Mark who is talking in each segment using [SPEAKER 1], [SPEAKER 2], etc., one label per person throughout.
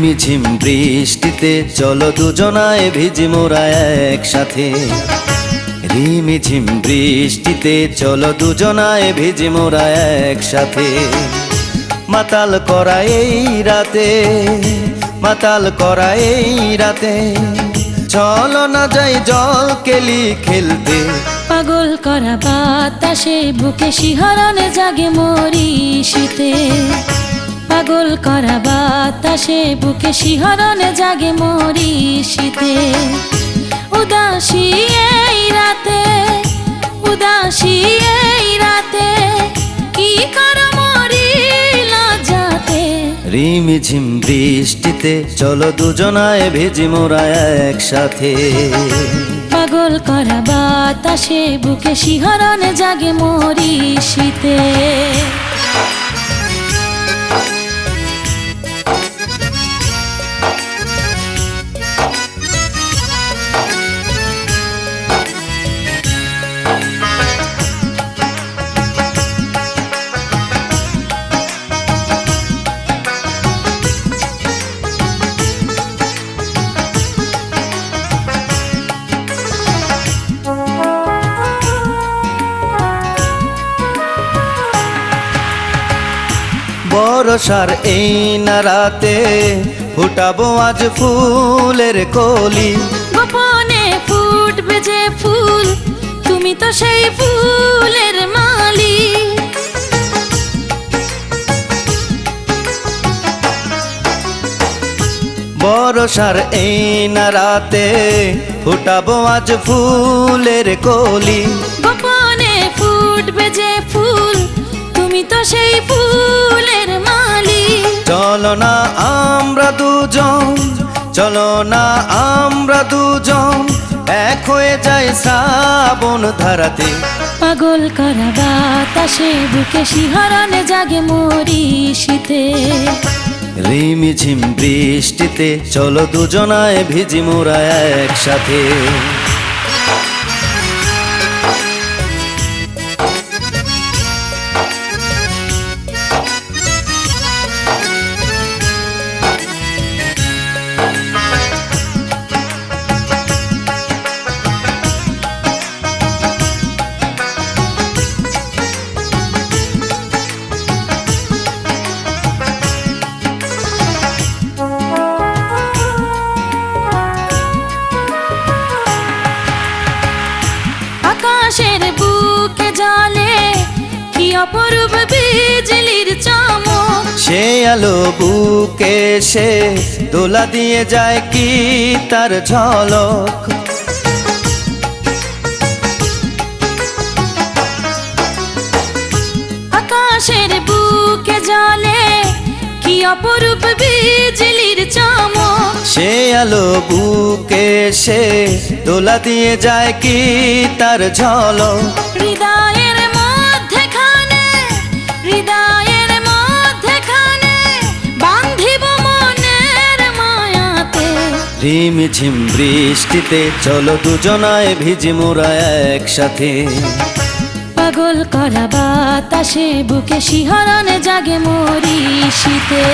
[SPEAKER 1] রিমঝিম বৃষ্টিতে চলো দুজনায় ভিজি মোরা একসাথে। রিমঝিম বৃষ্টিতে চলো দুজনায় ভিজি মোরা একসাথে। মাতাল করা এই রাতে, মাতাল করা এই রাতে, চলো না যাই জল কেলি খেলতে।
[SPEAKER 2] পাগল করা বাতাসে বুকে শিহরণে জাগে মরি শীতে। পাগল করা বাতাসে বুকে শিহরণে জাগে মরি শীতে। উদাসী এই রাতে, উদাসী এই রাতে, কি কর মরি লজ্জাতে।
[SPEAKER 1] রিমঝিম বৃষ্টিতে চলো দুজনায় ভিজি মোরা একসাথে।
[SPEAKER 2] পাগল করা বাতাসে বুকে শিহরণে জাগে মরি শীতে।
[SPEAKER 1] বর্ষার এই না রাতে ফুটাবো আজ ফুলের কলি।
[SPEAKER 2] গোপনে ফুটবে যে ফুল, তুমি তো সেই ফুলের মালি।
[SPEAKER 1] বর্ষার এই না রাতে ফুটাবো আজ ফুলের কলি।
[SPEAKER 2] গোপনে ফুটবে যে ফুল, তুমি তো সেই ফুলের মালি।
[SPEAKER 1] চলো না আমরা দুজন, চলো না আমরা দুজন, এক হয়ে যাই শ্রাবণ ধারাতে।
[SPEAKER 2] পাগল করা বাতাসে বুকে শিহরণে জাগে মরি শীতে।
[SPEAKER 1] রিমঝিম বৃষ্টিতে চলো দুজনায় ভিজি মোরা একসাথে।
[SPEAKER 2] আকাশের বুকে জ্বলে কি অপরূপ বিজলির চমক।
[SPEAKER 1] সে আলো বুকে সে দোলা দিয়ে যায় কি তার ঝলক।
[SPEAKER 2] আকাশের বুকে জ্বলে কি অপরূপ বিজলির চমক।
[SPEAKER 1] সে আলো বুকে সে দোলা দিয়ে যায় কি তার ঝলক।
[SPEAKER 2] হৃদয়ের মধ্যেখানে, হৃদয়ের মধ্যেখানে বান্ধিব মনের মায়াতে।
[SPEAKER 1] রিমঝিম বৃষ্টিতে চলো দুজনায় ভিজি মোরা একসাথে।
[SPEAKER 2] পাগল করা বাতাসে বুকে শিহরণে জাগে মরি শীতে।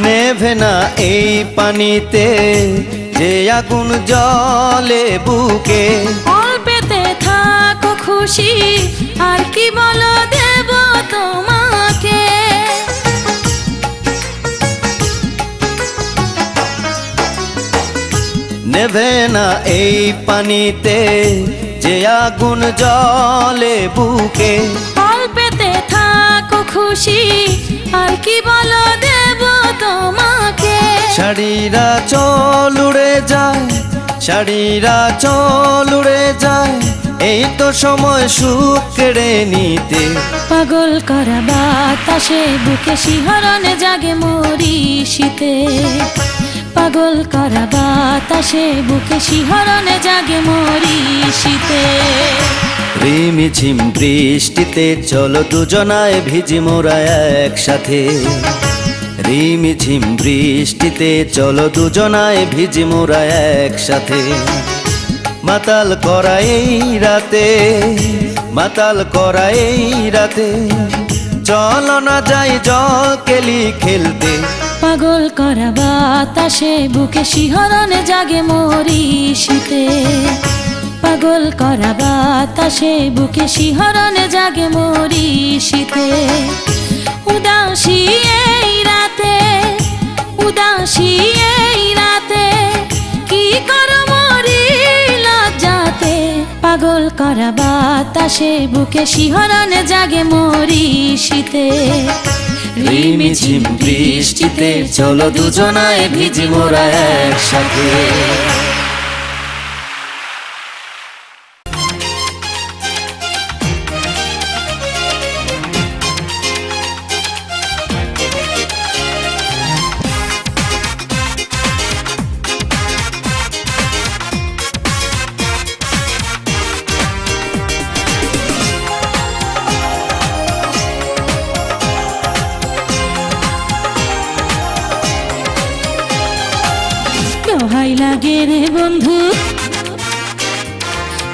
[SPEAKER 1] নেভে না এই পানিতে যে আগুন জ্বলে বুকে।
[SPEAKER 2] অল্পেতে থাকো খুশি, আর কি বলো দেব তোমাকে।
[SPEAKER 1] নেভে না এই পানিতে যে আগুন জ্বলে বুকে।
[SPEAKER 2] অল্পেতে থাকো খুশি, আর কি বলো দেব তোমাকে।
[SPEAKER 1] শাড়িরা চল উড়ে যায়, শাড়িরা চল উড়ে যায়, এই তো সময় সুখ কেড়ে নিতে।
[SPEAKER 2] পাগল করা বাতাসে বুকে শিহরণে জাগে মরি শীতে। পাগল করা বাতাসে বুকে শিহরণে জাগে মরি শীতে।
[SPEAKER 1] রিমিঝিম বৃষ্টিতে চলো দুজনায় ভিজি মোরা একসাথে। রিমিঝিম বৃষ্টিতে চলো দুজনায় ভিজি মোরা একসাথে। মাতাল করা এই রাতে, মাতাল করা এই রাতে, চলো না যাই জল কেলি খেলতে।
[SPEAKER 2] পাগল করা বাতাসে বুকে শিহরণে জাগে মরি শীতে। পাগল করা বাতাসে বুকে শিহরণে জাগে মরি শীতে। উদাসী এই রাতে, উদাসী এই রাতে, কি করো মরি লজ্জাতে। পাগল করা বাতাসে বুকে শিহরণে জাগে মরি শীতে।
[SPEAKER 1] রিমিঝিম বৃষ্টিতে চলো দুজনায় ভিজি মোরা একসাথে।
[SPEAKER 2] দোহাই লাগে রে বন্ধু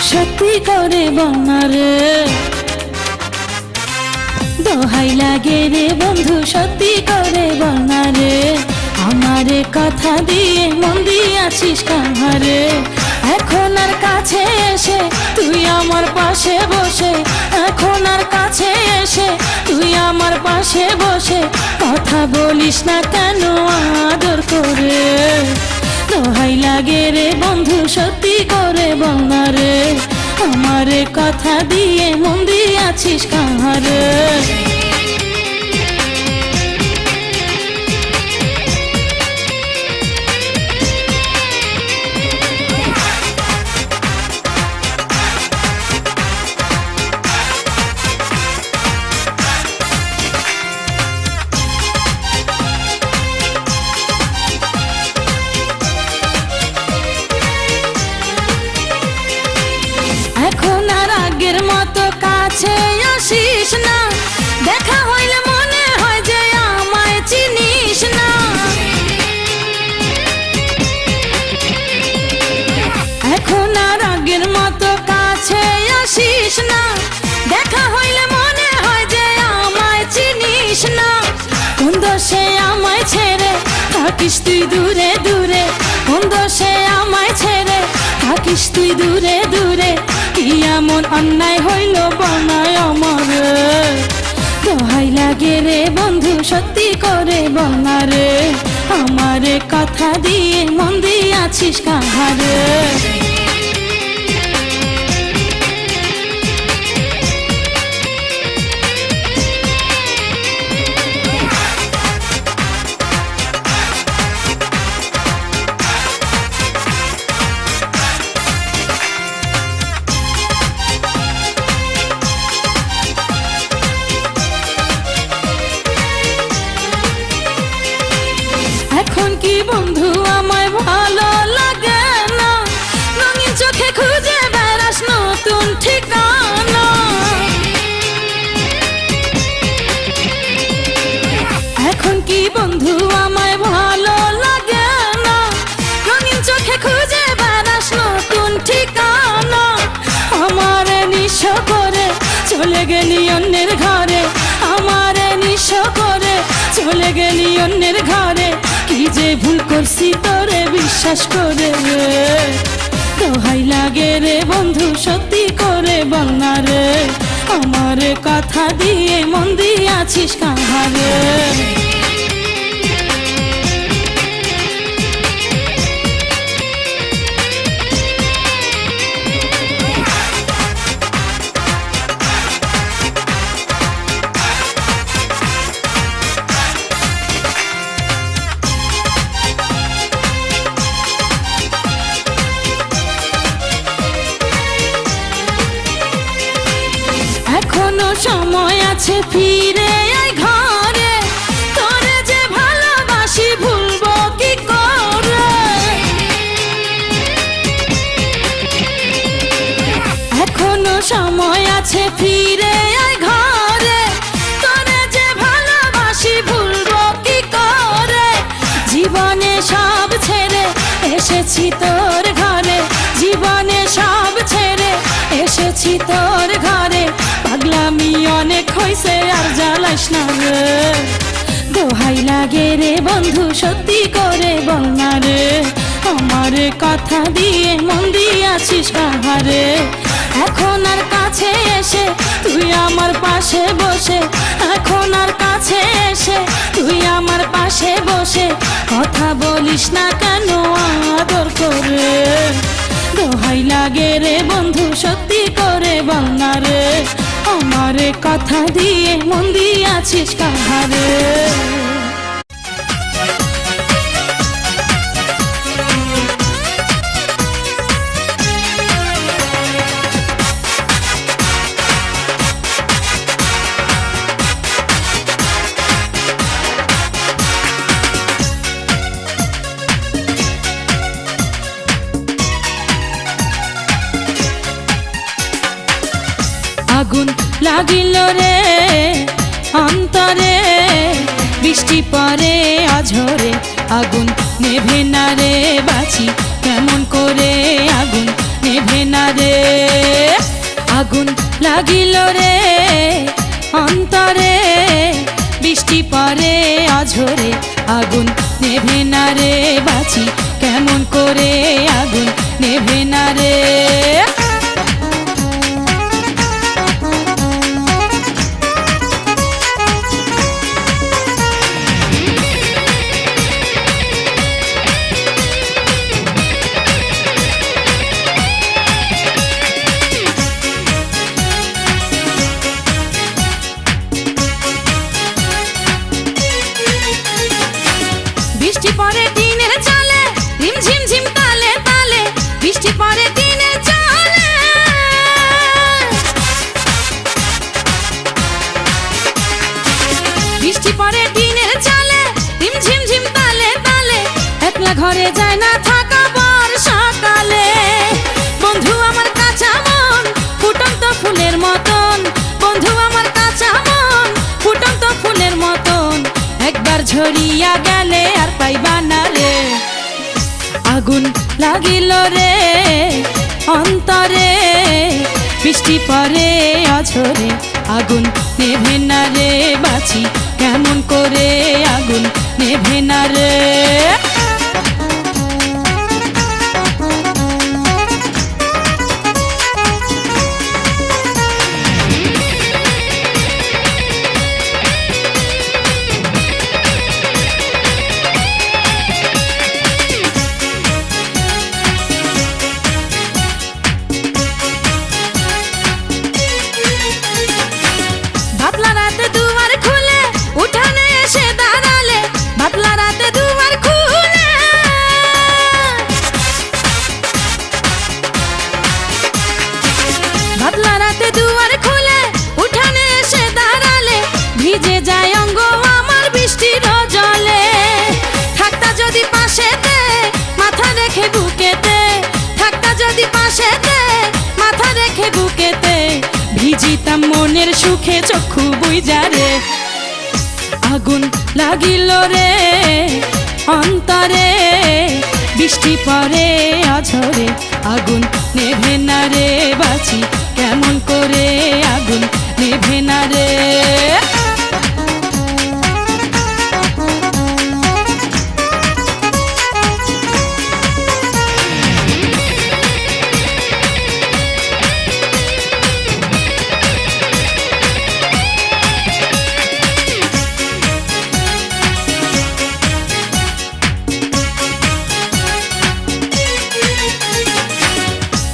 [SPEAKER 2] সত্যি করে বলনা রে। দোহাই লাগে রে বন্ধু সত্যি করে বলনা রে। আমারে কথা দিয়ে মন দিয়ে আছিস কাহারে। এখন আর কাছে এসে তুই আমার পাশে বসে, এখন আর কাছে এসে তুই আমার পাশে বসে কথা বলিস না কেন আদর করে। দোহাই লাগে রে বন্ধু সত্যি করে বলনা রে। আমারে কথা দিয়ে মন দিয়ে আছিস কাহারে। এখন আর আগের মতো কাছে আসিস না, দেখা হইলে মনে হয় যে আমায় চিনিস না। এখন আর আগের মতো কাছে আসিস না, দেখা হইলে মনে হয় যে আমায় চিনিস না। কোন দোষে আমায় ছেড়ে থাকিস তুই দূরে দূরে, কোন দোষে আমায় ছেড়ে থাকিস তুই দূরে দূরে। কি এমন অন্যায় হইল বনায় আমার। দোহাই লাগে রে বন্ধু সত্যি করে বলনা রে। আমারে কথা দিয়ে মন দিয়ে আছিস কাহারে। এখন কি বন্ধু আমায় ভালো লাগে না, রঙিন চোখে খুঁজে বেড়াস নতুন ঠিকানা। এখন কি বন্ধু আমায় ভালো লাগে না, রঙিন চোখে খুঁজে বেড়াস নতুন ঠিকানা। আমারে নিঃস্ব করে চলে গেলি অন্যের ঘরে, আমারে নিঃস্ব করে চলে গেলি অন্যের ঘরে। কি যে ভুল করছি তোরে বিশ্বাস করে রে। দোহাই লাগে রে বন্ধু সত্যি করে বলনা রে। আমারে কথা দিয়ে মন দিয়ে আছিস কাহারে। সময় আছে ফিরে আয় ঘরে, তোরে যে ভালোবাসি ভুলবো কি করে। এখনো সময় আছে ফিরে আয় ঘরে, তোরে যে ভালোবাসি ভুলবো কি করে। জীবনে সব ছেড়ে এসেছি তোর ঘরে, জীবনে সব ছেড়ে এসেছি তোর ঘরে। পাগলামি অনেক হইছে আর জ্বালাস না রে, দোহাই লাগে রে বন্ধু সত্যি করে বল না রে। আমার কথা দিয়ে মন দিয়াছিস কাহারে, এখন আর কাছে এসে তুই আমার পাশে বসে, এখন আর কাছে এসে তুই আমার পাশে বসে কথা বলিস না কেন আদর করে। দোহাই লাগে রে বন্ধু সত্যি করে বল না রে, আমার কথা দিয়ে মন দিয়াছিস কাহারে। আগুন লাগিল রে অন্তরে, বৃষ্টি পরে আঝরে, আগুন নেভে না রে বাঁচি কেমন করে, আগুন নেভে না রে। আগুন লাগিল রে অন্তরে, বৃষ্টি পরে আঝরে, আগুন নেভে না রে বাঁচি কেমন করে, আগুন নেভে না রে। বৃষ্টি পরে টিনের চালে রিমঝিম ঝিম তালে তালে, বৃষ্টি পরে টিনের চালে। বৃষ্টি পরে টিনের চালে রিমঝিম ঝিম তালে তালে, একলা ঘরে যায় না থাকা বর্ষাকালে। বন্ধু আমার কাঁচা মন ফুটন্ত ফুলের মতন, বন্ধু আমার কাঁচা মন ফুটন্ত ফুলের মতন, একবার ঝরিয়া গেলে আর পাইবা না রে। আগুন লাগিল রে অন্তরে, বৃষ্টি পরে আঝরে, আগুন নেভে না রে বাঁচি কেমন করে, আগুন নেভে না রে। বাতলা রাতে দুয়ার খুলে উঠানে এসে দাঁড়ালে, বাতলা রাতে দুয়ার খুলে। বাতলা রাতে দুয়ার খুলে উঠানে এসে দাঁড়ালে, ভিজে যায় অঙ্গ আমার বৃষ্টির জলে। থাকতা যদি পাশেতে মাথা রেখে বুকেতে, থাকতা যদি পাশেতে মাথা রেখে বুকেতে, ভিজিতাম মনের সুখে চক্ষু বুইজা রে। আগুন লাগিল রে অন্তরে, বৃষ্টি পরে আঝরে, আগুন নেভে না রে বাঁচি কেমন করে, আগুন নেভে না রে।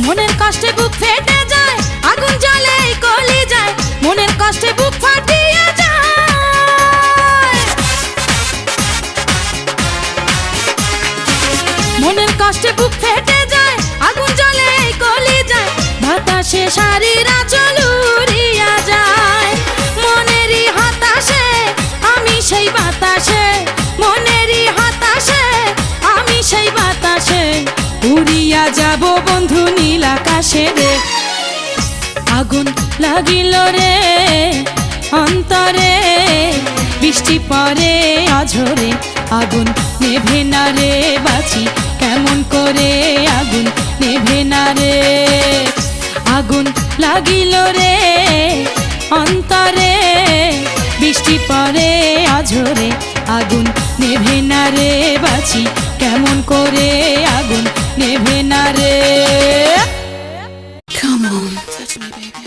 [SPEAKER 2] মনের কষ্টে বুক ফেটে যায়, আগুন জ্বলে এই কলি যায়, মনের কষ্টে বুক ফাটিয়ে যায়। মনের কষ্টে বুক ফেটে যায়, আগুন জ্বলে এই কলি যায়, বাতাসে শাড়ির আঁচল উড়িয়া যায়। উড়িয়া যাব বন্ধু নীল আকাশে রে। আগুন লাগিল রে অন্তরে, বৃষ্টি পরে অঝরে, আগুন নেভে না রে বাঁচি কেমন করে, আগুন নেভে না রে। আগুন লাগিল রে অন্তরে, বৃষ্টি পরে অঝরে, আগুন নেভে না রে বাঁচি কেমন করে, আগুন নেভে না রে। Come on, touch me, baby.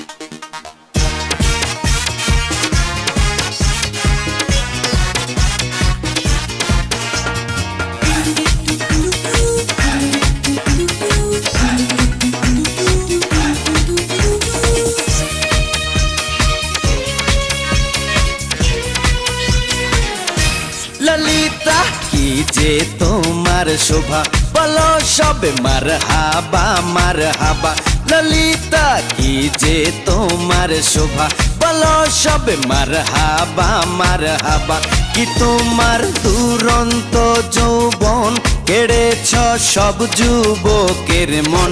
[SPEAKER 1] Lalita কি যে তোমার শোভা, বলো সবে মারহাবা মারহাবা। ললিতা কি যে তোমার শোভা, বলো সবে মারহাবা মারহাবা। কি তোমার দুরন্ত যৌবন, কেড়েছ সব যুবকের মন।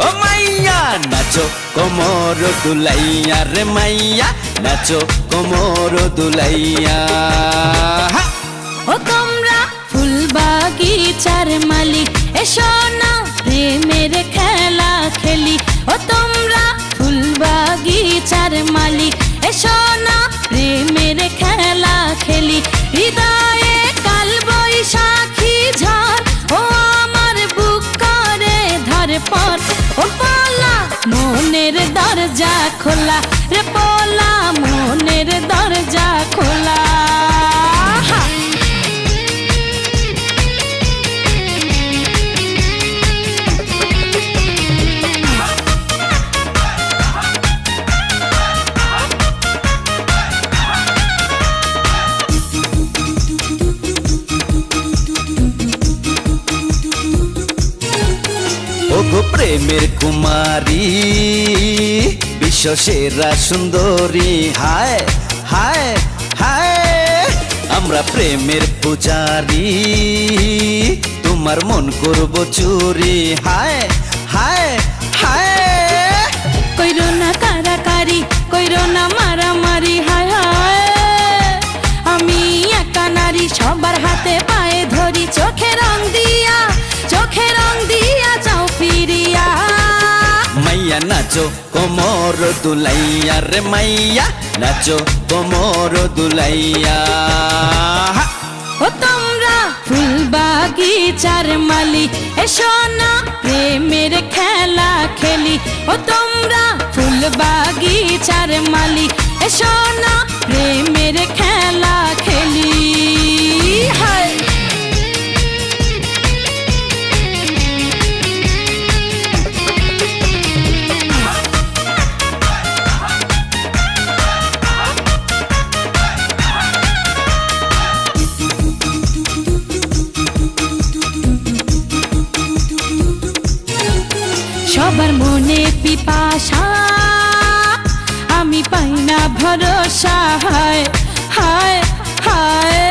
[SPEAKER 1] ও মাইয়া নাচো কোমর দুলাইয়া রে মাইয়া, নাচো কোমর দুলাইয়া।
[SPEAKER 2] ও তোমরা ফুল বাগিচার মালিক, এসো না প্রেমের খেলা খেলি। ও তোমরা ফুল বাগিচার মালিক, এসো না প্রেমের খেলা খেলি। হৃদয়ে কাল বৈশাখী ঝড়, ও আমার বুক করে ধর পর। ও পোলা মনের দরজা খোলা রে, পোলা মনের দরজা খোলা।
[SPEAKER 1] ওগো প্রেমের কুমারী, বিশ্ব সেরা সুন্দরী, হায় হায় হায়। আমরা প্রেমের পূজারি, তোমার মন করব চুরি, হায় হায় হায়।
[SPEAKER 2] কইরো না কারাকারি, কইরো না মারামারি, হায় হায়। আমি একা নারী, সবার হাতে পায়ে ধরি, চোখে রং দিয়া, চোখে রং দিয়া যাও ফিরিয়া।
[SPEAKER 1] মাইয়া নাচো কোমর দুলাইয়া রে মাইয়া, নাচো কোমর দুলাইয়া।
[SPEAKER 2] ও তোমরা ফুল বাগিচার মালিক, এসো না প্রেমের খেলা খেলি। ও তোমরা ফুল বাগিচার মালিক, এসো না প্রেমের খেলা খেলি। হায় সবার মনে পিপাসা, আমি পাই না ভরসা, হায় হায় হায়।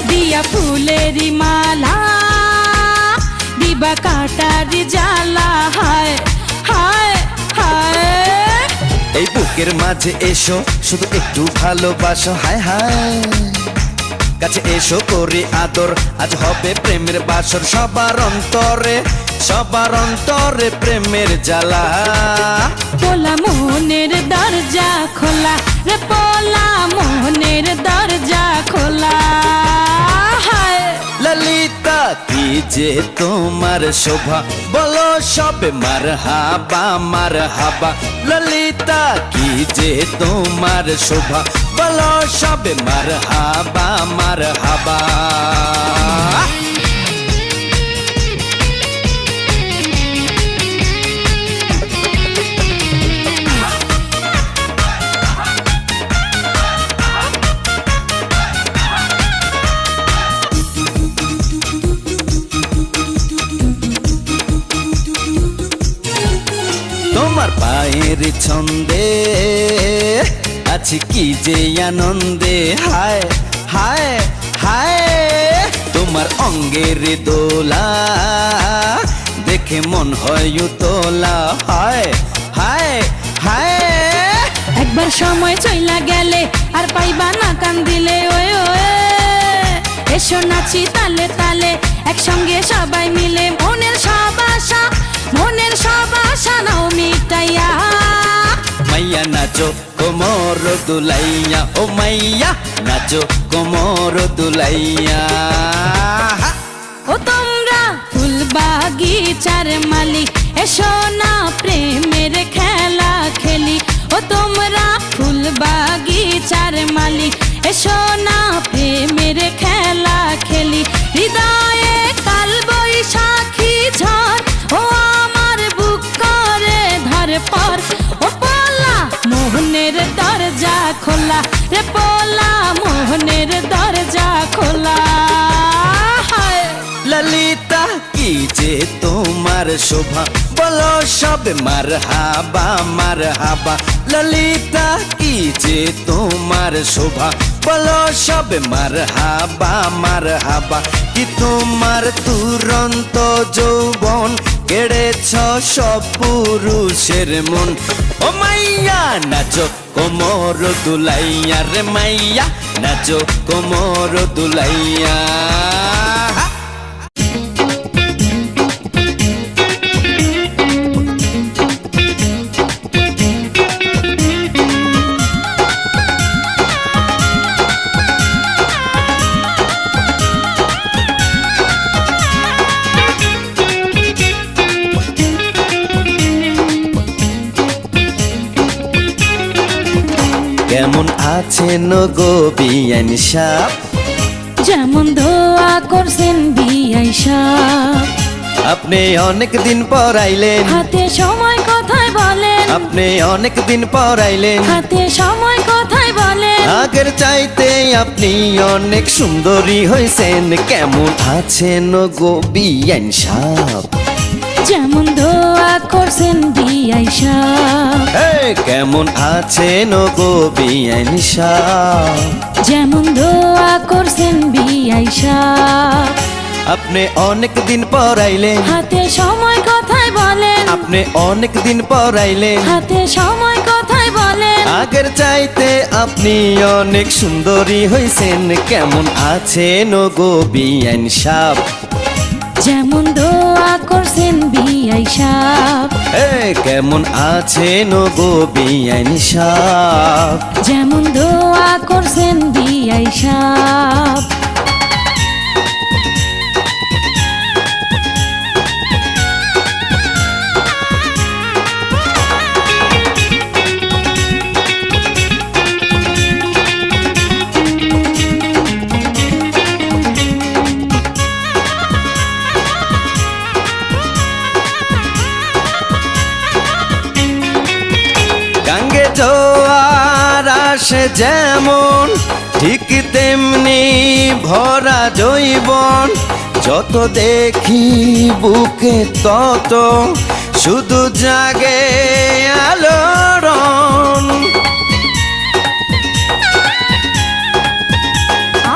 [SPEAKER 2] দিয়া ফুলেরি মালা, দিবা কাটারি জ্বালা, হায় হায় হায়।
[SPEAKER 1] এই বুকের মাঝে এসো, শুধু একটু ভালোবাসো, হায় হায়। কাছে এসো করি আদর, আজ হবে প্রেমের বাসর। সবার অন্তরে, সবার অন্তরে প্রেমের জ্বালা।
[SPEAKER 2] পোলা মোহনের দরজা খোলা রে, পোলা মোহনের দরজা খোলা। হায়
[SPEAKER 1] ললিতা কি যে তোমার শোভা, বলো সবে মারহাবা মারহাবা। ললিতা কি যে তোমার শোভা, বলো সবে মারহাবা মারহাবা। তোমার পায়ের ছন্দে আছি কি যে আনন্দে, হায় হায় হায়। তোমার অঙ্গের দোলা দেখে মন হয় উতলা, হায় হায় হায়।
[SPEAKER 2] একবার সময় চইলা গেলে আর পাইবা না কান দিলে, ওয়ে ওয়ে এসো নাচি তালে তালে একসঙ্গে সবাই মিলে, মনের সব আশা নাও মিটাইয়া।
[SPEAKER 1] মাইয়া নাচো কোমর দুলাইয়া, ও মাইয়া নাচো কোমর দুলাইয়া।
[SPEAKER 2] ও তোমরা ফুল বাগিচার মালিক, এসো না প্রেমের খেলা খেলি। ও তোমরা ফুল বাগিচার মালিক, এসো না প্রেমের খেলা খেলি। হৃদয়ে কাল বৈশাখী ঝড়, ও আমার বুক করে ধর পর। ও পোলা মোহনের দরজা খোলা রে, পোলা মোহনের দরজা খোলা।
[SPEAKER 1] ললিতা কি যে তোমার শোভা, বলো সব মারহাবা মারহাবা। ললিতা কি যে তোমার শোভা, বলো সব মারহাবা মারহাবা। কি তোমার তুরন্ত যৌবন, কেড়েছ সব পুরুষের মন। ও মাইয়া নাচো কোমর দুলাইয়া রে, মাইয়া নাচো কোমর দুলাইয়া। কেমন আছেন গো বিয়ান সাপ,
[SPEAKER 2] যেমন দোয়া করছেন বিআই সাহেব।
[SPEAKER 1] আপনি অনেক দিন পর আইলেন,
[SPEAKER 2] হাতে সময় কথায় বলেন,
[SPEAKER 1] আপনি অনেক দিন পর আইলেন।
[SPEAKER 2] হাতে সময় কথায় বলেন।
[SPEAKER 1] আগের চাইতে আপনি অনেক সুন্দরী হয়েছেন। কেমন আছেন গো বিয়ান সাপ,
[SPEAKER 2] যেমন দোয়া করছেন বিআই সাহেব।
[SPEAKER 1] কেমন আছেন গো বিয়ান সাপ,
[SPEAKER 2] যেমন দোয়া করছেন বিআই সাহেব।
[SPEAKER 1] আপনি অনেক দিন পর আইলেন,
[SPEAKER 2] হাতে সময় কথায় বলেন,
[SPEAKER 1] আপনি অনেক দিন পর আইলেন।
[SPEAKER 2] হাতে সময় কথায় বলেন।
[SPEAKER 1] আগের চাইতে আপনি অনেক সুন্দরী হয়েছেন। কেমন আছেন গো বিয়ান সাপ,
[SPEAKER 2] যেমন দোয়া করছেন বিআই সাহেব।
[SPEAKER 1] কেমন আছেন গো বিয়ান সাপ,
[SPEAKER 2] যেমন দোয়া করছেন বিআই সাহেব।
[SPEAKER 1] গাঙ্গে জোয়ার আসে যেমন, ঠিক তেমনি ভরা জৈবন। যত দেখি বুকে তত শুধু জাগে আলোড়ন।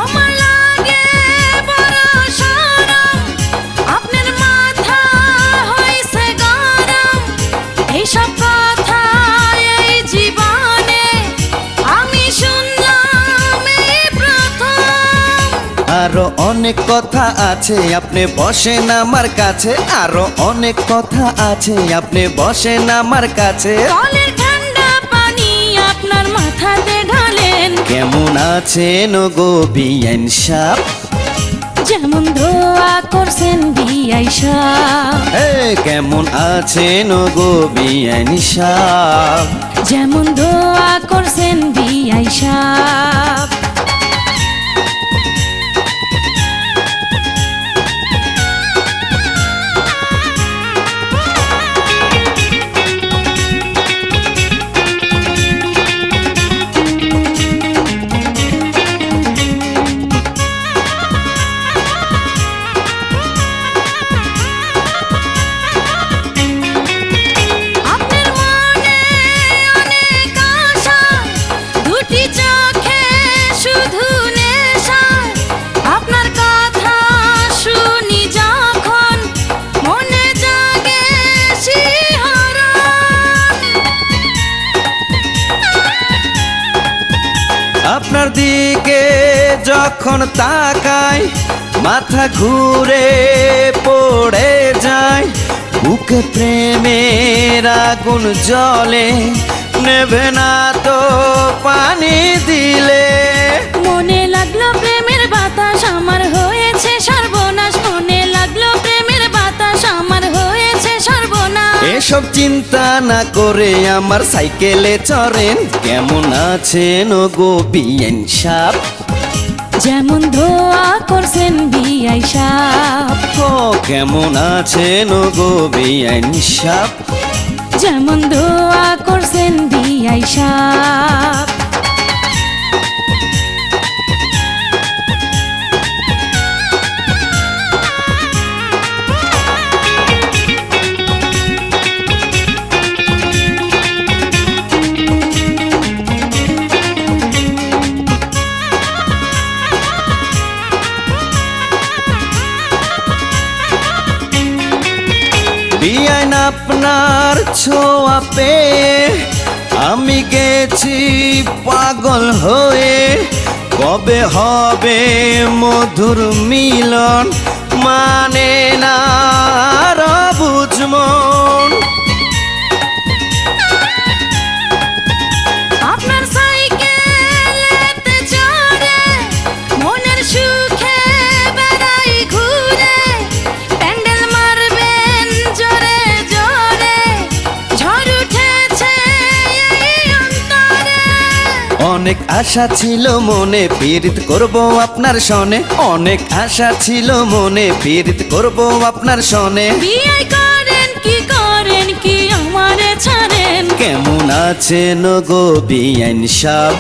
[SPEAKER 2] আমার লাগে বড় শরম, আপনার মাথা হইছে গরম। এইসব কথা এই জীবনে আমি শুনলাম এই প্রথম।
[SPEAKER 1] আরো অনেক কথা আছে, আপনি বসেন আমার কাছে। আরো অনেক কথা আছে, আপনি বসেন আমার কাছে।
[SPEAKER 2] কলের ঠান্ডা পানি আপনার মাথাতে ঢালেন।
[SPEAKER 1] কেমন আছেন গো বিয়ান সাপ,
[SPEAKER 2] যেমন দোয়া করছেন বিআই সাহেব।
[SPEAKER 1] কেমন আছেন গো বিয়ান সাপ,
[SPEAKER 2] যেমন দোয়া করছেন বিআই সাহেব। আপনার মনে অনেক আশা, দুটি চোখে
[SPEAKER 1] আপনার দিকে যখন তাকাই মাথা ঘুরে পড়ে যায়, বুকে প্রেমের আগুন জ্বলে, নেভে না তো পানি দিলে।
[SPEAKER 2] মনে লাগলো প্রেমের বাতাস আমার হয়েছে সর্বনাশ, মনে লাগলো প্রেমের বাতাস আমার হয়েছে সর্বনাশ।
[SPEAKER 1] এসব চিন্তা না করে আমার সাইকেলে চড়েন, কেমন আছেন গো বিআইন সাহেব?
[SPEAKER 2] যেমন দোয়া করছেন বিআই সাহেব।
[SPEAKER 1] ও কেমন আছেন গো বিআইন সাহেব?
[SPEAKER 2] যেমন দোয়া করছেন বিআই সাহেব।
[SPEAKER 1] বিআইন আপনার ছোঁয়া পেয়ে আমি গেছি পাগল হয়ে, কবে হবে মধুর মিলন মানে না আর বুঝমন।
[SPEAKER 2] আপনার সাইকেলেতে চড়ে মনের সুখে বেড়াই ঘুরে, প্যান্ডেল মারবেন জোরে জোরে, ঝড় উঠেছে এই অন্তরে।
[SPEAKER 1] অনেক আশা ছিল মনে পীড়িত করব আপনার সনে, অনেক আশা ছিল মনে পীড়িত করব আপনার সনে।
[SPEAKER 2] বিআই করেন কি আমারে ছাড়েন?
[SPEAKER 1] কেমন আছেন গো বিআইন সাহেব?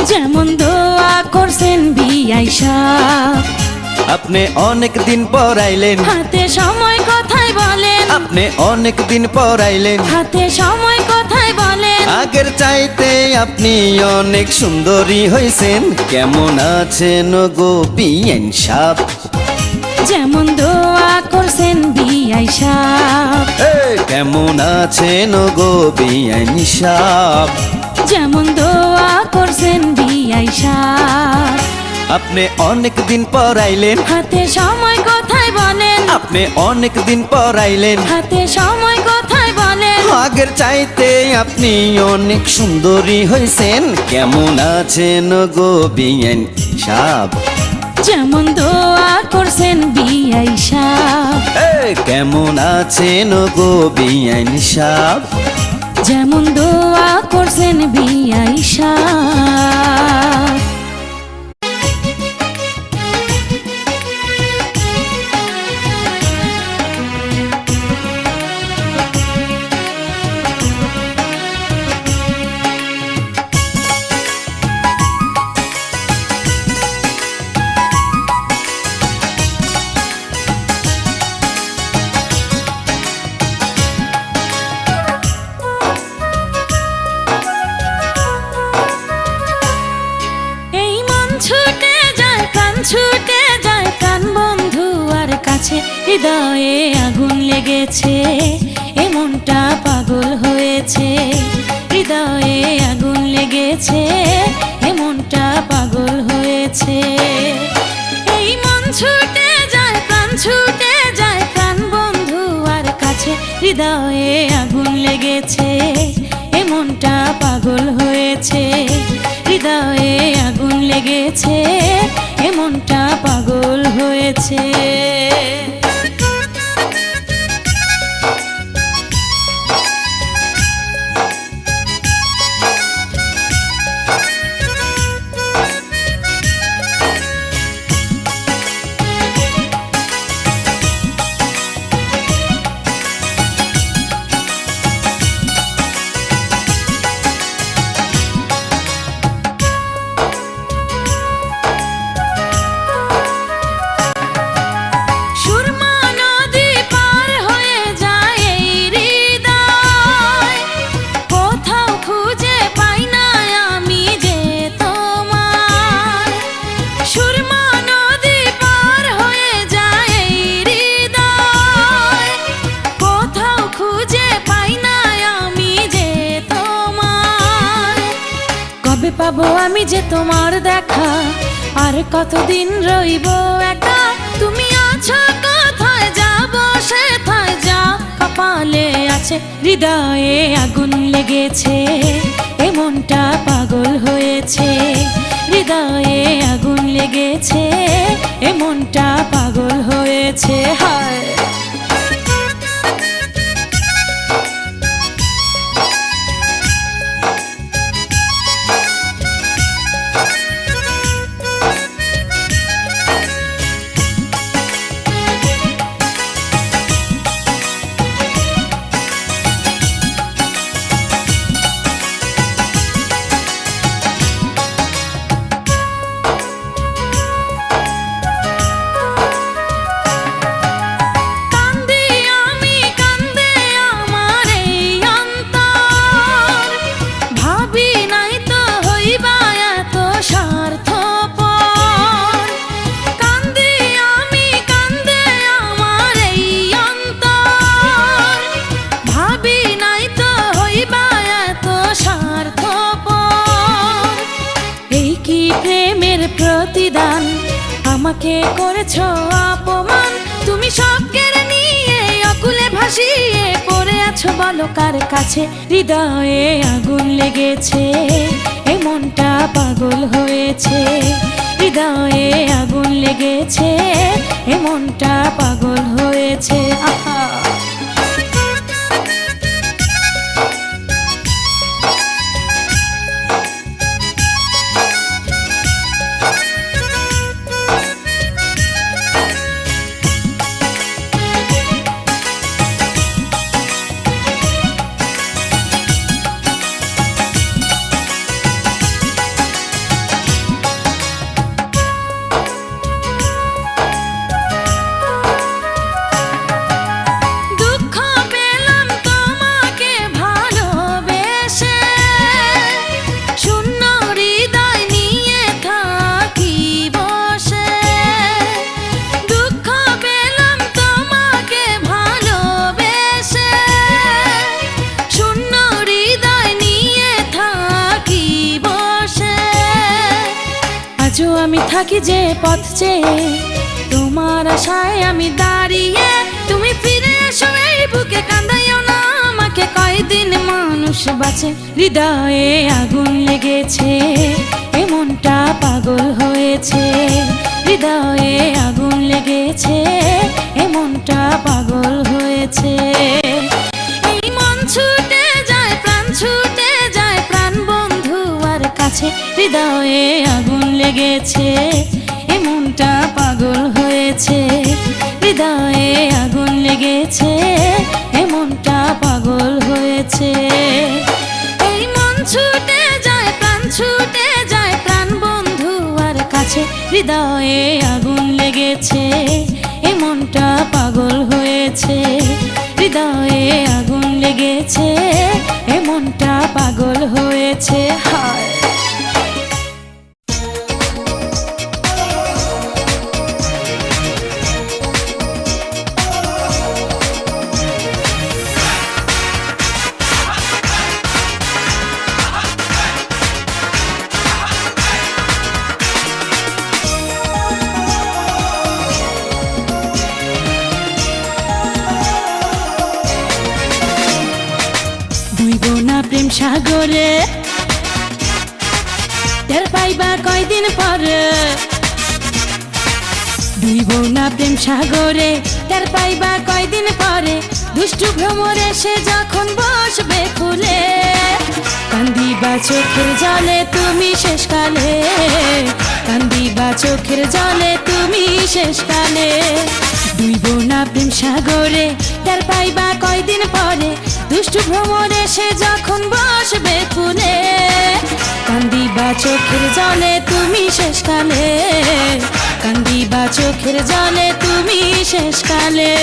[SPEAKER 2] যেমন দোয়া করছেন বিআই সাহেব।
[SPEAKER 1] আপনি অনেক দিন পর আইলেন,
[SPEAKER 2] হাতে সময় কথাই বলেন,
[SPEAKER 1] আপনি অনেক দিন পর আইলেন,
[SPEAKER 2] হাতে সময় কথাই বলেন।
[SPEAKER 1] আগের চাইতে আপনি অনেক সুন্দরী হয়েছেন, কেমন আছেন গো বিআইন সাহেব?
[SPEAKER 2] যেমন দোয়া করছেন বিআই সাহেব।
[SPEAKER 1] কেমন আছেন গো বিআইন সাহেব?
[SPEAKER 2] যেমন দোয়া করছেন বিআই সাহেব।
[SPEAKER 1] আপনি অনেক দিন পর আইলেন,
[SPEAKER 2] হাতে সময় কথাই বলেন,
[SPEAKER 1] আপনি অনেক দিন পর আইলেন,
[SPEAKER 2] হাতে সময় কথাই বলেন।
[SPEAKER 1] আগের চাইতে আপনি অনেক সুন্দরী হয়েছেন, কেমন আছেন গো বিআইন সাহেব?
[SPEAKER 2] যেমন দোয়া করছেন বিআই সাহেব।
[SPEAKER 1] কেমন আছেন গো বিআইন সাহেব?
[SPEAKER 2] যেমন দোয়া করছেন বিআই সাহেব। এই মন ছুটে যায় প্রাণ ছুটে যায়, প্রাণ বন্ধু আর কাছে, হৃদয়ে আগুন লেগেছে, এ মনটা পাগল হয়েছে, হৃদয়ে আগুন লেগেছে, এ মনটা পাগল হয়েছে। এই মন ছুটে যায় প্রাণ ছুটে যায়, প্রাণ বন্ধু আর কাছে, হৃদয়ে আগুন লেগেছে, এ মনটা পাগল হয়েছে, হৃদয়ে আগুন লেগেছে, এ মনটা পাগল হয়েছে। সুরমা পাবো আমি যে তোমার দেখা, আর কতদিন রইব একা। তুমি আছো কোথায়, যাবো সেথায় যা কপালে আছে। হৃদয়ে আগুন লেগেছে, এ মনটা পাগল হয়েছে। হৃদয়ে আগুন লেগেছে, এ মনটা পাগল হয়েছে। হায় প্রতিদান আমাকে করেছো অপমান। তুমি সব কেড়ে নিয়ে অকুলে ভাসিয়ে পড়ে আছো বলো কার কাছে। হৃদয়ে আগুন লেগেছে, এ মনটা পাগল হয়েছে। হৃদয়ে আগুন লেগেছে, এ মনটা পাগল হয়েছে। আহা আমি থাকি যে পথ চেয়ে, তোমার আশায় আমি দাঁড়িয়ে। তুমি ফিরে এসো এই বুকে, কাঁদাইও না আমাকে, কয়দিন মানুষ বাঁচে। হৃদয়ে আগুন লেগেছে, এ মনটা পাগল হয়েছে। হৃদয়ে আগুন লেগেছে, এ মনটা পাগল হয়েছে। এই মন ছুটে যায়, প্রাণ ছুটে যায়, প্রাণ বন্ধু আর কাছে। হৃদয়ে আগুন লেগেছে, এ মনটা পাগল হয়েছে। হৃদয়ে আগুন লেগেছে, এ মনটা পাগল হয়েছে। এই মন ছুটে যায়, প্রাণ ছুটে যায়, প্রাণ বন্ধু আর কাছে। হৃদয়ে আগুন লেগেছে, এ মনটা পাগল হয়েছে। হৃদয়ে আগুন লেগেছে, এ মনটা পাগল হয়েছে। হায় প্রেম সাগরে টের পাইবা কয়দিন পরে। ডুইব না প্রেম সাগরে টের পাইবা কয়দিন পরে। দুষ্টু ভ্রমরে সে যখন বসবে ফুলে, কান্দিবা চোখের জলে তুমি শেষকালে। কান্দিবা চোখের জলে তুমি শেষকালে। ডুইব না প্রেম সাগরে টের পাইবা কয়দিন পরে। দুষ্টু ভ্রমরে সে যখন বসবে ফুলে, কান্দিবা চোখের জলে তুমি শেষকালে। কান্দিবা চোখের জলে তুমি শেষকালে।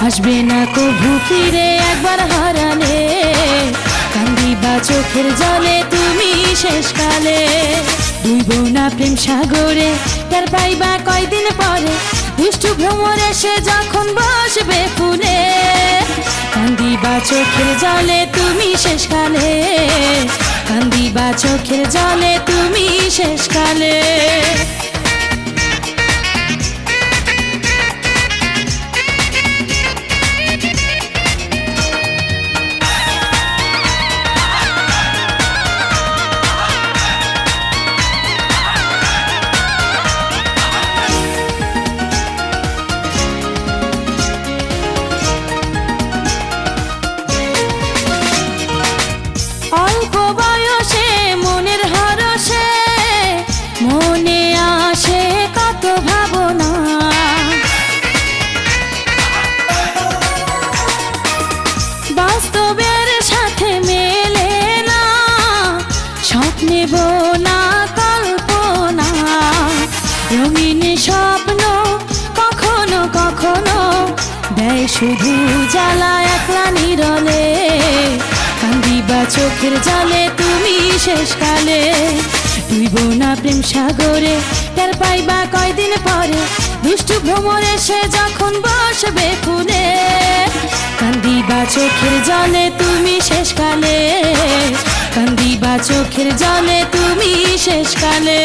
[SPEAKER 2] আসবে না কভু ফিরে একবার হারালে, কান্দিবা চোখের জলে তুমি শেষকালে। ডুইবো না প্রেম সাগরে, টের পাইবা কয়দিন পরে, দুষ্টু ভ্রমর এসে যখন বসবে ফুলে। কান্দিবা চোখের জলে তুমি শেষকালে, কান্দিবা চোখের জলে তুমি শেষকালে। অল্প বয়সে মনের হরসে মনে আসে কত ভাবনা, বাস্তবের সাথে মেলে না, স্বপ্নে বোনা কল্পনা। রঙিন স্বপ্ন কখনো কখনো দেয় শুধু জ্বালা একলা নিরলে। কান্দিবা চোখের জলে তুমি শেষকালে, ডুইবো না প্রেম সাগরে, টের পাইবা কয়দিন পরে, দুষ্টু ভ্রমর এসে যখন বসবে ফুলে। কান্দিবা চোখের জলে তুমি শেষকালে, কান্দিবা চোখের জলে তুমি শেষকালে।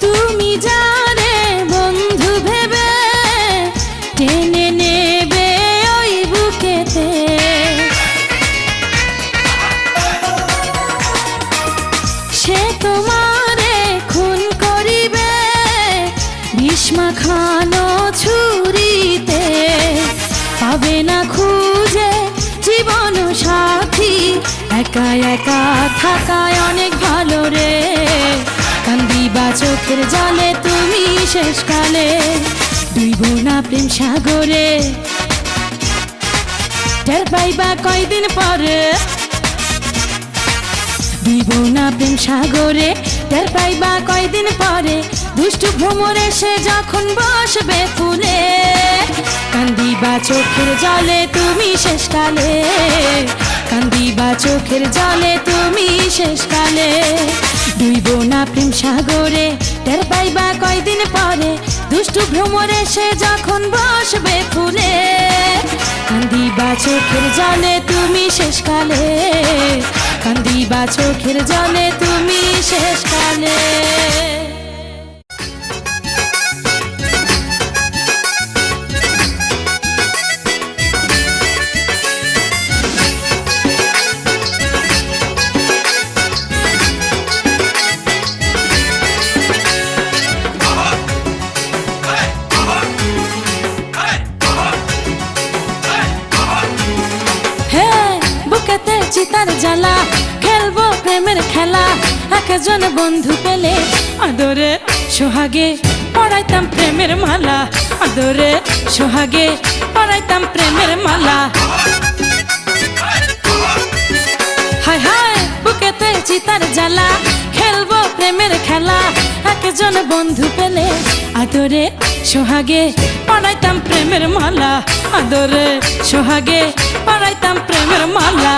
[SPEAKER 2] তুমি যারে বন্ধু ভেবে টেনে নেবে ওই বুকেতে, সে তোমারে খুন করিবে ভীষ্মা খানো ছুরিতে। পাবে না খুঁজে জীবন সাথী, একা একা থাকায় অনেক ভালো রে। কান্দিবা চোখের জলে তুমি শেষকালে, ডুইবো না প্রেম সাগরে, টের পাইবা কয়দিন পরে, ডুইবো না প্রেম সাগরে, টের পাইবা কয়দিন পরে, দুষ্টু ভ্রমর এসে যখন বসবে ফুলে। কান্দিবা চোখের জলে তুমি শেষকালে, কান্দিবা চোখের জলে তুমি শেষকালে। ডুইবো না প্রেম সাগরে, টের পাইবা কয়দিন পরে, দুষ্টু ভ্রমর এসে যখন বসবে ফুলে। কান্দিবা চোখের জলে তুমি শেষকালে, কান্দিবা চোখের জলে তুমি শেষকালে। বুকেতে চিতার জ্বালা, খেলবো প্রেমের খেলা, একজন বন্ধু পেলে আদরে সোহাগে পড়াইতাম প্রেমের মালা, আদরে সোহাগে পড়াইতাম প্রেমের মালা। হায় হায় বুকেতে চিতার জ্বালা, খেলবো প্রেমের খেলা, একজন বন্ধু পেলে আদরে সোহাগে পড়াইতাম প্রেমের মালা, আদরে সোহাগে পড়াইতাম প্রেমের মালা।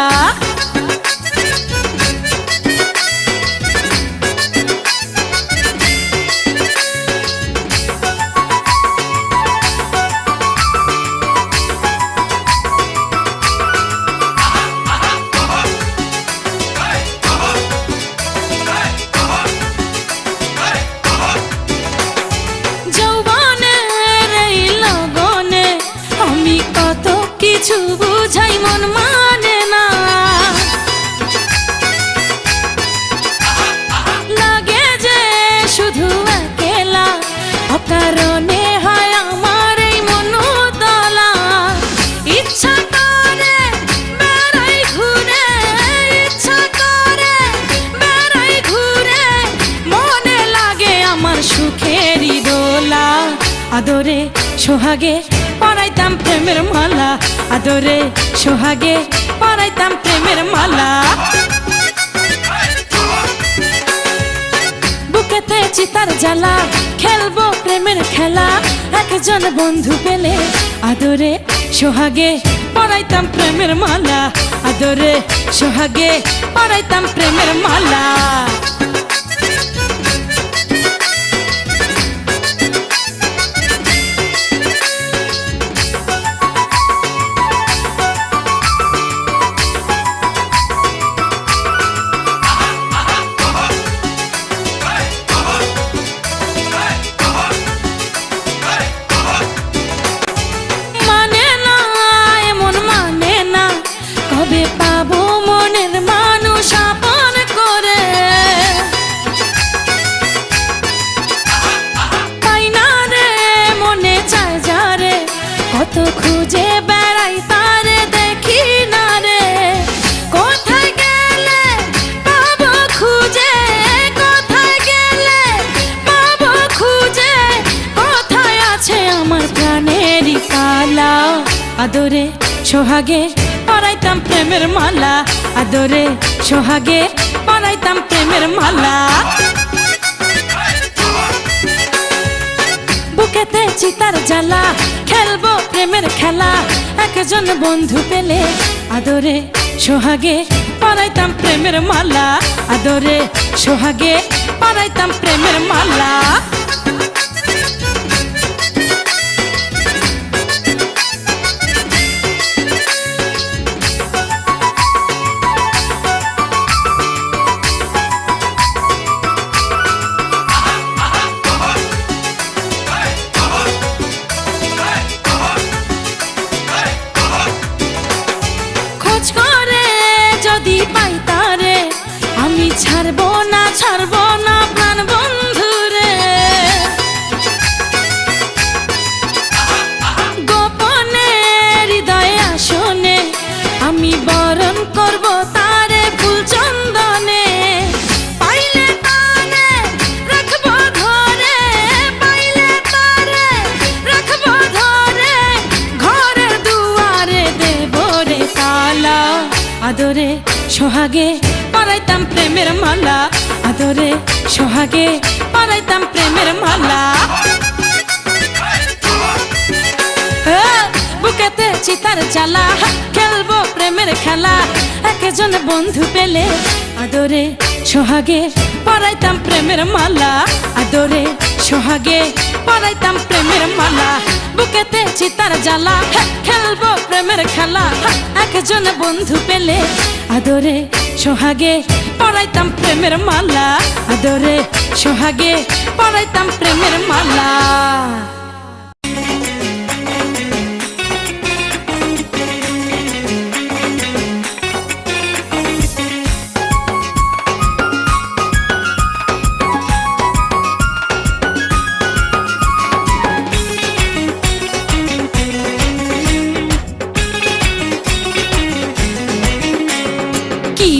[SPEAKER 2] যৌবনের এই লগনে আমি কত কিছু বুঝাই মন মা আদরে সোহাগে পরাইতাম প্রেমের মালা, আদরে সোহাগে পরাইতাম প্রেমের মালা। বুকেতে চিতার জ্বালা, খেলবো প্রেমের খেলা, একজন বন্ধু পেলে আদরে সোহাগে পরাইতাম প্রেমের মালা, আদরে সোহাগে পরাইতাম প্রেমের মালা। পাবো মনের মানুষ আপন করে, তাই না রে মনে চায় যারে, কত খুঁজে বেড়াই তারে দেখি না রে। কোথায় গেলে পাবো খুঁজে, কোথায় গেলে পাবো খুঁজে, কোথায় আছে আমার প্রাণেরই কালা, আদরে সোহাগে পরাইতাম প্রেমের মালা, আদরে সোহাগে পরাইতাম প্রেমের মালা। বুকেতে চিতার জ্বালা, খেলবো প্রেমের খেলা, একজন বন্ধু পেলে আদরে সোহাগে পরাইতাম প্রেমের মালা, আদরে সোহাগে পরাইতাম প্রেমের মালা। ছাড়বো না ছাড়বো না প্রাণ বন্ধু রে, গোপনে হৃদয়ে আসনে আমি বরণ করবো তারে ফুল চন্দনে। পাইলে তারে রাখবো ধরে, পাইলে তারে রাখবো ধরে, ঘরের দুয়ারে দেবো রে তালা, আদরে সোহাগে পরাইতাম প্রেমের মালা, আদরে সোহাগে পরাইতাম প্রেমের মালা। বুকেতে চিতার জ্বালা, খেলবো প্রেমের খেলা, একজন বন্ধু পেলে আদরে সোহাগে পরাইতাম প্রেমের মালা, আদরে সোহাগে পরাইতাম প্রেমের মালা। বুকেতে চিতার জ্বালা, খেলবো প্রেমের খেলা, একজন বন্ধু পেলে আদরে সোহাগে পরাইতাম প্রেমের মালা, আদরে সোহাগে পরাইতাম প্রেমের মালা।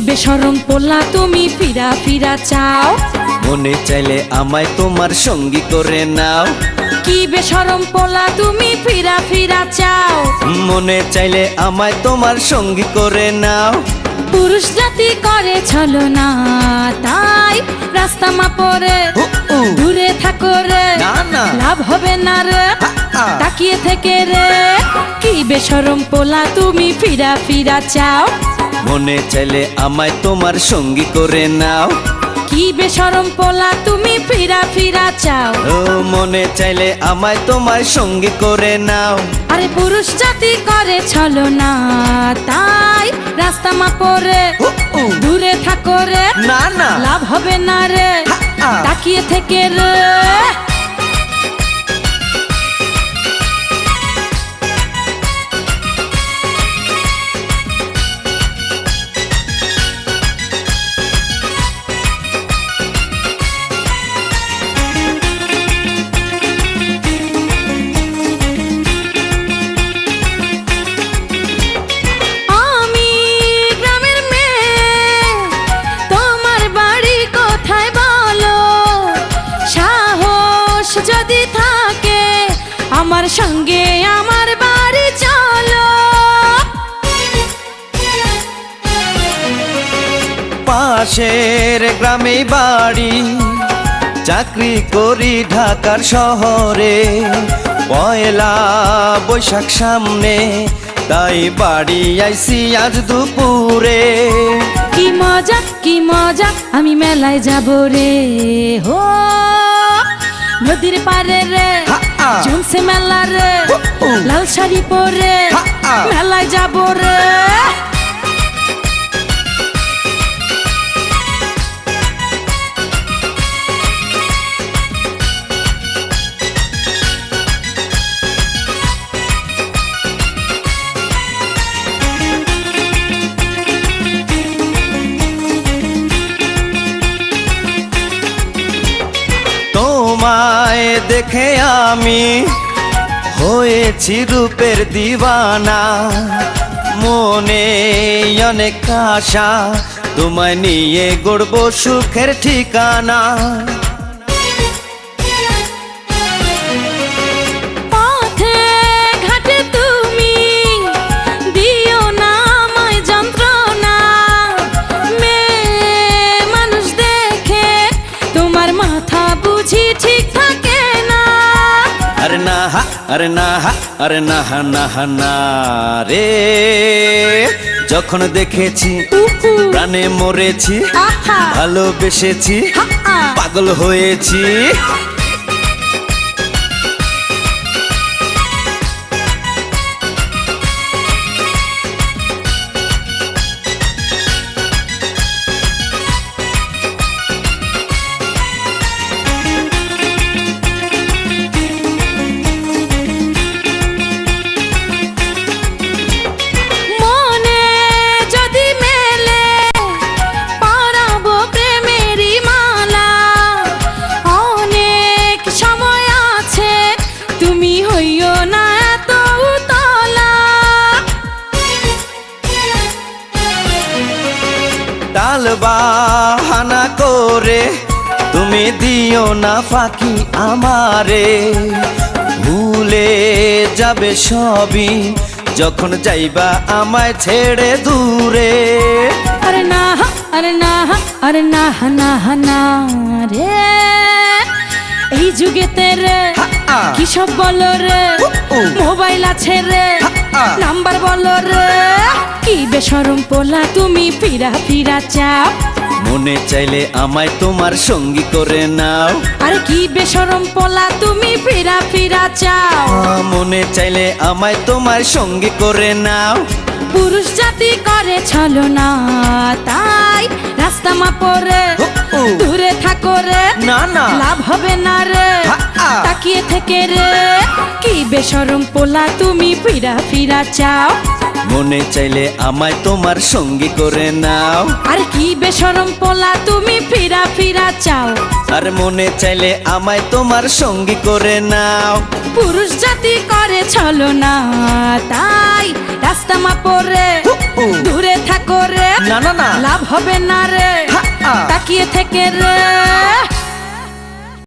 [SPEAKER 2] বেশরম পোলা তুমি ফিরা ফিরা চাও,
[SPEAKER 1] মনে চাইলে আমায় তোমার সঙ্গী করে নাও।
[SPEAKER 2] কি বেশরম পোলা তুমি ফিরা ফিরা চাও,
[SPEAKER 1] মনে চাইলে আমায় তোমার সঙ্গী করে নাও।
[SPEAKER 2] পুরুষ জাতি করে ছলনা, তাই রাস্তা মাপরে দূরে থাকো রে, লাভ হবে না রে তাকিয়ে থেকে রে। কি বেশরম পোলা তুমি ফিরা ফিরা চাও,
[SPEAKER 1] মনে চাইলে আমায় তোমার সঙ্গী করে নাও।
[SPEAKER 2] কি বেশরম পোলা তুমি ফিরা ফিরা চাও,
[SPEAKER 1] ও মনে চাইলে আমায় তোমার সঙ্গী করে নাও।
[SPEAKER 2] আরে পুরুষ জাতি করে ছলনা, তাই রাস্তা মাপরে দূরে থাকো রে, লাভ হবে না রে তাকিয়ে থেকে রে। সাহস আমার সঙ্গে আমার বাড়ি চলো।
[SPEAKER 1] পাশের গ্রামে বাড়ি, চাকরি করি ঢাকার শহরে। পয়লা বৈশাখ সামনে, তাই বাড়ি আইছি আজ দুপুরে।
[SPEAKER 2] কি মজা কি মজা, আমি মেলায় যাব রে হো, নদীর পারে রে জমছে মেলা রে, লাল শাড়ি পরে মেলায় যাব রে।
[SPEAKER 1] তোমায় দেখে আমি হয়েছি রূপের দিওয়ানা, মনে অনেক আশা, তোমায় নিয়ে গড়ব সুখের ঠিকানা।
[SPEAKER 2] পথে ঘাটে তুমি দিও না আমায় যন্ত্রণা, মেয়ে মানুষ দেখে তোমার মাথা বুঝি ঠিক থাকে না।
[SPEAKER 1] আরে না হা, আরে না হা, আরে না হা না হা না রে, যখন দেখেছি প্রাণে মরেছি,
[SPEAKER 2] আহা
[SPEAKER 1] ভালোবেসেছি,
[SPEAKER 2] হা
[SPEAKER 1] পাগল হয়েছি।
[SPEAKER 2] মনে যদি মেলে পরাবো প্রেমেরই মালা, অনেক সময় আছে তুমি হইও না এত উতলা।
[SPEAKER 1] টাল বাহানা করে তুমি দিও না ফাঁকি আমারে, ভুলে যাবে সবই যখন যাইবা আমায় ছেড়ে দূরে।
[SPEAKER 2] আরে না হা, আরে না হা, আরে না হা না হা না রে, এই যুগেতে রে কি সব বলো রে, মোবাইল আছে রে নাম্বার বলো রে, কি বেশরম পোলা তুমি ফিরা ফিরা চাও।
[SPEAKER 1] মনে চাইলে আমায় তোমার সঙ্গী করে নাও,
[SPEAKER 2] আরে কি বেশরম পোলা তুমি ফিরা ফিরা চাও।
[SPEAKER 1] মনে চাইলে আমায় তোমার সঙ্গী করে নাও।
[SPEAKER 2] পুরুষ জাতি করে ছলনা, তাই রাস্তা মাপরে দূরে থাকো রে,
[SPEAKER 1] না না
[SPEAKER 2] লাভ হবে না রে তাকিয়ে থেকে রে, কি বেশরম পোলা তুমি ফিরা ফিরা চাও।
[SPEAKER 1] মনে চাইলে আমায় তোমার সঙ্গী করে নাও,
[SPEAKER 2] আর কি বেশরম পোলা তুমি ফিরা ফিরা চাও।
[SPEAKER 1] আর মনে চাইলে আমায় তোমার সঙ্গী করে নাও।
[SPEAKER 2] পুরুষ জাতি করে ছলনা, তাই রাস্তা মাপরে দূরে থাকো রে,
[SPEAKER 1] না না না
[SPEAKER 2] লাভ হবে না রে তাকিয়ে থেকে রে।